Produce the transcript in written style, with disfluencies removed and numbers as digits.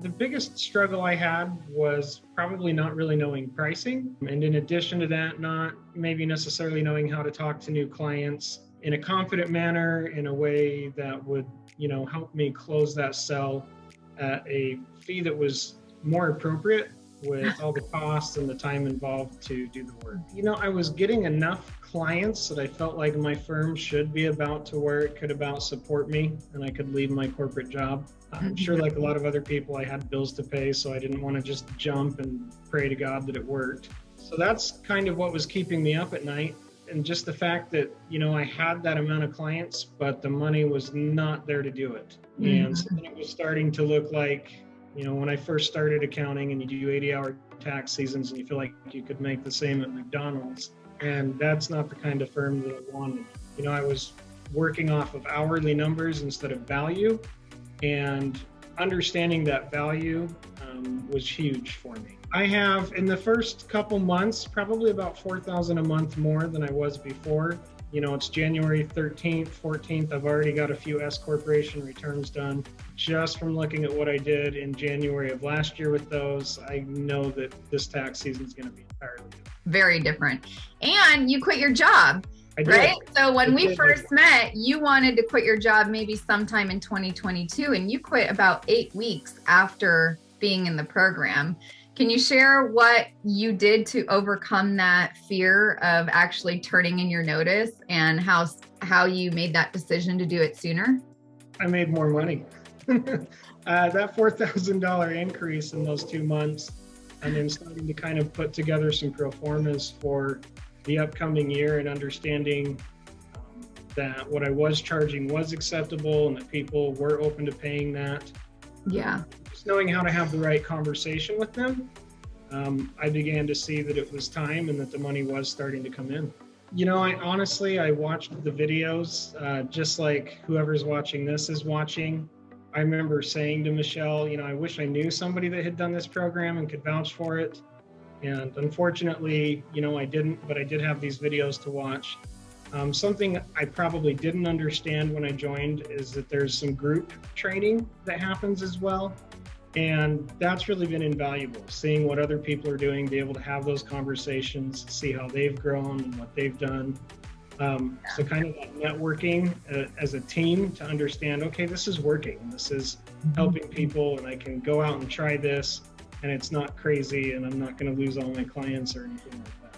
The biggest struggle I had was probably not really knowing pricing. And in addition to that, not maybe necessarily knowing how to talk to new clients in a confident manner, in a way that would, help me close that sale at a fee that was more appropriate with all the costs and the time involved to do the work. I was getting enough clients that I felt like my firm should be about to where it could about support me and I could leave my corporate job. I'm sure like a lot of other people, I had bills to pay, so I didn't want to just jump and pray to God that it worked. So that's kind of what was keeping me up at night. And just the fact that, I had that amount of clients, but the money was not there to do it. And so then it was starting to look like, when I first started accounting and you do 80-hour tax seasons and you feel like you could make the same at McDonald's. And that's not the kind of firm that I wanted. I was working off of hourly numbers instead of value, and understanding that value was huge for me. I have, in the first couple months, probably about $4,000 a month more than I was before. It's January 13th, 14th. I've already got a few S corporation returns done. Just from looking at what I did in January of last year with those, I know that this tax season is going to be entirely different. Very different. And you quit your job, right? So when we first met, you wanted to quit your job maybe sometime in 2022, and you quit about 8 weeks after being in the program. Can you share what you did to overcome that fear of actually turning in your notice, and how you made that decision to do it sooner? I made more money. That $4,000 increase in those 2 months, and then starting to kind of put together some pro formas for the upcoming year and understanding that what I was charging was acceptable and that people were open to paying that. Yeah. Just knowing how to have the right conversation with them, I began to see that it was time and that the money was starting to come in. I watched the videos just like whoever's watching this is watching. I remember saying to Michelle, I wish I knew somebody that had done this program and could vouch for it. And unfortunately, I didn't, but I did have these videos to watch. Something I probably didn't understand when I joined is that there's some group training that happens as well. And that's really been invaluable, seeing what other people are doing, be able to have those conversations, see how they've grown and what they've done. So kind of that networking as a team to understand, okay, this is working. This is helping people, and I can go out and try this, and it's not crazy, and I'm not going to lose all my clients or anything like that.